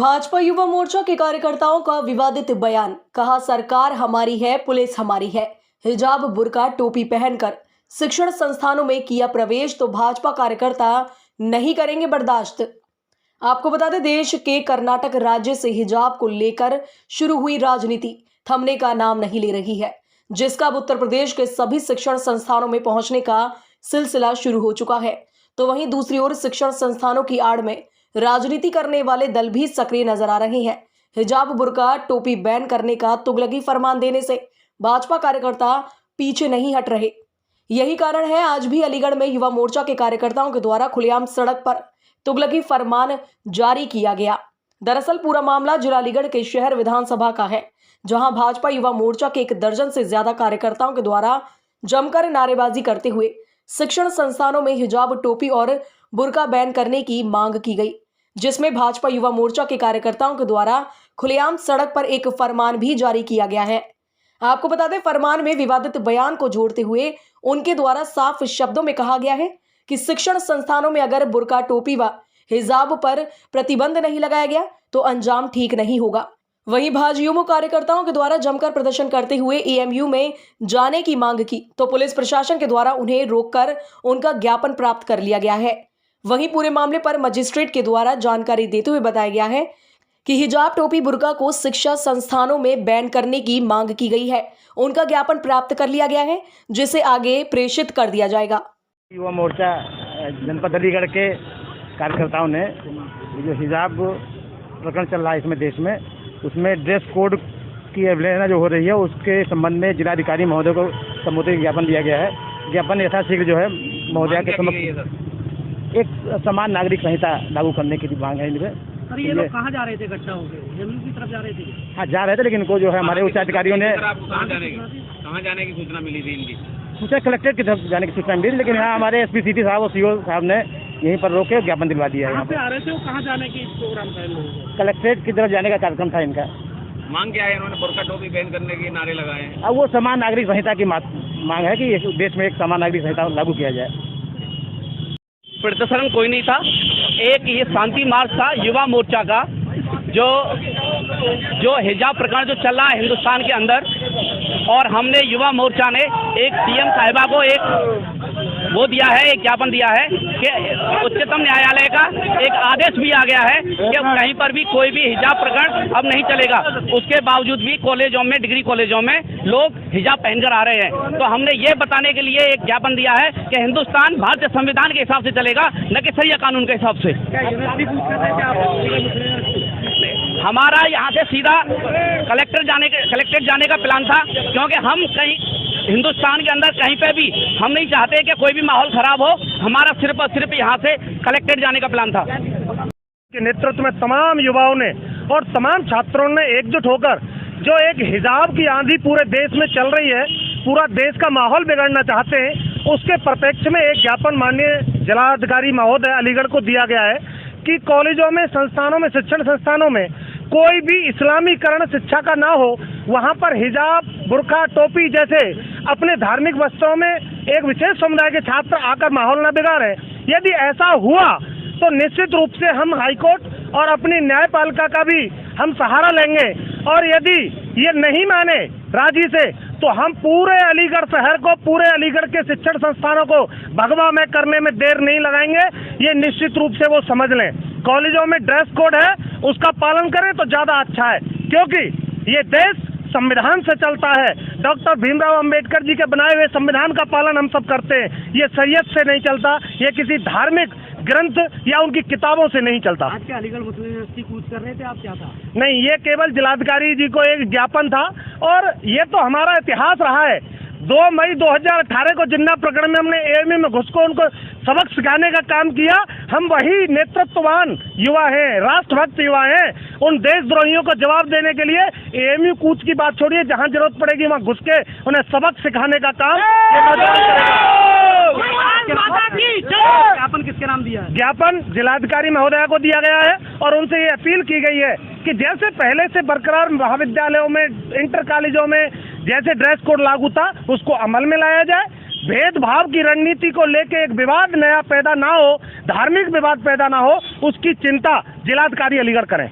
भाजपा युवा मोर्चा के कार्यकर्ताओं का विवादित बयान। कहा, सरकार हमारी है, पुलिस हमारी है। हिजाब, बुर्का, टोपी पहनकर शिक्षण संस्थानों में किया प्रवेश तो भाजपा कार्यकर्ता नहीं करेंगे बर्दाश्त। आपको बता दें, देश के कर्नाटक राज्य से हिजाब को लेकर शुरू हुई राजनीति थमने का नाम नहीं ले रही है, जिसका अब उत्तर प्रदेश के सभी शिक्षण संस्थानों में पहुंचने का सिलसिला शुरू हो चुका है। तो वहीं दूसरी ओर शिक्षण संस्थानों की आड़ में राजनीति करने वाले दल भी सक्रिय नजर आ रहे हैं। हिजाब, बुर्का, टोपी बैन करने का तुगलकी फरमान देने से भाजपा कार्यकर्ता पीछे नहीं हट रहे। यही कारण है आज भी अलीगढ़ में युवा मोर्चा के कार्यकर्ताओं के द्वारा खुलेआम सड़क पर तुगलकी फरमान जारी किया गया। दरअसल पूरा मामला जिला अलीगढ़ के शहर विधानसभा का है, जहां भाजपा युवा मोर्चा के 1 दर्जन से ज्यादा कार्यकर्ताओं के द्वारा जमकर नारेबाजी करते हुए शिक्षण संस्थानों में हिजाब, टोपी और बुर्का बैन करने की मांग की गई, जिसमें भाजपा युवा मोर्चा के कार्यकर्ताओं के द्वारा खुलेआम सड़क पर एक फरमान भी जारी किया गया है। आपको बता दें, फरमान में विवादित बयान को जोड़ते हुए उनके द्वारा साफ शब्दों में कहा गया है कि शिक्षण संस्थानों में अगर बुर्का, टोपी व हिजाब पर प्रतिबंध नहीं लगाया गया तो अंजाम ठीक नहीं होगा। वहीं भाजयुमो कार्यकर्ताओं के द्वारा जमकर प्रदर्शन करते हुए एएमयू में जाने की मांग की तो पुलिस प्रशासन के द्वारा उन्हें रोककर उनका ज्ञापन प्राप्त कर लिया गया है। वहीं पूरे मामले पर मजिस्ट्रेट के द्वारा जानकारी देते हुए बताया गया है कि हिजाब, टोपी, बुर्का को शिक्षा संस्थानों में बैन करने की मांग की गई है। उनका ज्ञापन प्राप्त कर लिया गया है, जिसे आगे प्रेषित कर दिया जाएगा। युवा मोर्चा जनपद अलीगढ़ के कार्यकर्ताओं ने जो हिजाब प्रकरण चल रहा है इसमें देश में, उसमें ड्रेस कोड की अवहेलना जो हो रही है, उसके संबंध में जिलाधिकारी महोदय को संबोधित ज्ञापन दिया गया है। ज्ञापन यथाशीघ्र जो है महोदय के समक्ष एक समान नागरिक संहिता लागू करने की मांग है इनमें। सर, ये लोग कहाँ जा रहे थे इकट्ठा होकर? एमयू की तरफ जा रहे थे? हाँ, जा रहे थे, लेकिन इनको जो है हमारे उच्च अधिकारियों ने कहाँ जाने की सूचना मिली थी इनकी? सूचना कलेक्ट्रेट की तरफ जाने की सूचना मिली, लेकिन यहाँ हमारे एसपी सिटी साहब और सीओ साहब ने यहीं पर रोके ज्ञापन दिलवा दिया है। यहाँ पे आ रहे थे, वो कहाँ जाने की प्रोग्राम था इन लोगों को? कलेक्ट्रेट की तरफ जाने का कार्यक्रम था इनका। मांग क्या है? इन्होंने बुर्का, टोपी बैन करने के नारे लगाए हैं। अब वो समान नागरिक संहिता की मांग है कि देश में एक समान नागरिक संहिता लागू किया जाए। प्रदर्शन कोई नहीं था, एक ये शांति मार्च था युवा मोर्चा का, जो हिजाब प्रकरण जो चल रहा है हिंदुस्तान के अंदर, और हमने युवा मोर्चा ने एक सीएम साहिबा को एक वो दिया है, एक ज्ञापन दिया है कि उच्चतम न्यायालय का एक आदेश भी आ गया है कि कहीं पर भी कोई भी हिजाब प्रकरण अब नहीं चलेगा। उसके बावजूद भी कॉलेजों में, डिग्री कॉलेजों में लोग हिजाब पहनकर आ रहे हैं। तो हमने ये बताने के लिए एक ज्ञापन दिया है कि हिंदुस्तान भारतीय संविधान के हिसाब से चलेगा, न कि शरिया कानून के हिसाब से। हमारा यहाँ से सीधा कलेक्ट्रेट जाने का प्लान था, क्योंकि हम कहीं हिंदुस्तान के अंदर कहीं पे भी हम नहीं चाहते कि कोई भी माहौल खराब हो। हमारा सिर्फ और सिर्फ यहाँ से कलेक्ट्रेट जाने का प्लान था। के नेतृत्व में तमाम युवाओं ने और तमाम छात्रों ने एकजुट होकर जो एक हिजाब की आंधी पूरे देश में चल रही है, पूरा देश का माहौल बिगाड़ना चाहते हैं, उसके प्रत्यक्ष में एक ज्ञापन माननीय जिलाधिकारी महोदय अलीगढ़ को दिया गया है कि कॉलेजों में, संस्थानों में, शिक्षण संस्थानों में कोई भी इस्लामीकरण शिक्षा का ना हो। वहाँ पर हिजाब, बुर्का, टोपी जैसे अपने धार्मिक वस्त्रों में एक विशेष समुदाय के छात्र आकर माहौल न बिगाड़ें। यदि ऐसा हुआ तो निश्चित रूप से हम हाईकोर्ट और अपनी न्यायपालिका का भी हम सहारा लेंगे, और यदि ये नहीं माने राजी से तो हम पूरे अलीगढ़ शहर को, पूरे अलीगढ़ के शिक्षण संस्थानों को भगवा में करने में देर नहीं लगाएंगे। ये निश्चित रूप से वो समझ लें। कॉलेजों में ड्रेस कोड है, उसका पालन करें तो ज्यादा अच्छा है, क्योंकि ये देश संविधान से चलता है। डॉक्टर भीमराव अंबेडकर जी के बनाए हुए संविधान का पालन हम सब करते हैं। ये शरीयत से नहीं चलता, ये किसी धार्मिक ग्रंथ या उनकी किताबों से नहीं चलता। आज के अलीगढ़ मुस्लिम यूनिवर्सिटी कूच कर रहे थे आप, क्या था? नहीं, ये केवल जिलाधिकारी जी को एक ज्ञापन था, और ये तो हमारा इतिहास रहा है। 2 मई 2018 को जिन्ना प्रकरण में हमने एएमयू में घुस को उनको सबक सिखाने का काम किया। हम वही नेतृत्ववान युवा हैं, राष्ट्रभक्त युवा हैं। उन देशद्रोहियों को जवाब देने के लिए एएमयू कूच की बात छोड़िए, जहां जरूरत पड़ेगी वहां घुस के उन्हें सबक सिखाने का काम ये नौजवान करेगा। ज्ञापन किसके नाम दिया है? ज्ञापन जिलाधिकारी महोदया को दिया गया है, और उनसे ये अपील की गई है कि जैसे पहले से बरकरार महाविद्यालयों में, इंटर कॉलेजों में जैसे ड्रेस कोड लागू था, उसको अमल में लाया जाए। भेदभाव की रणनीति को लेके एक विवाद नया पैदा ना हो, धार्मिक विवाद पैदा ना हो, उसकी चिंता जिलाधिकारी अलीगढ़ करें।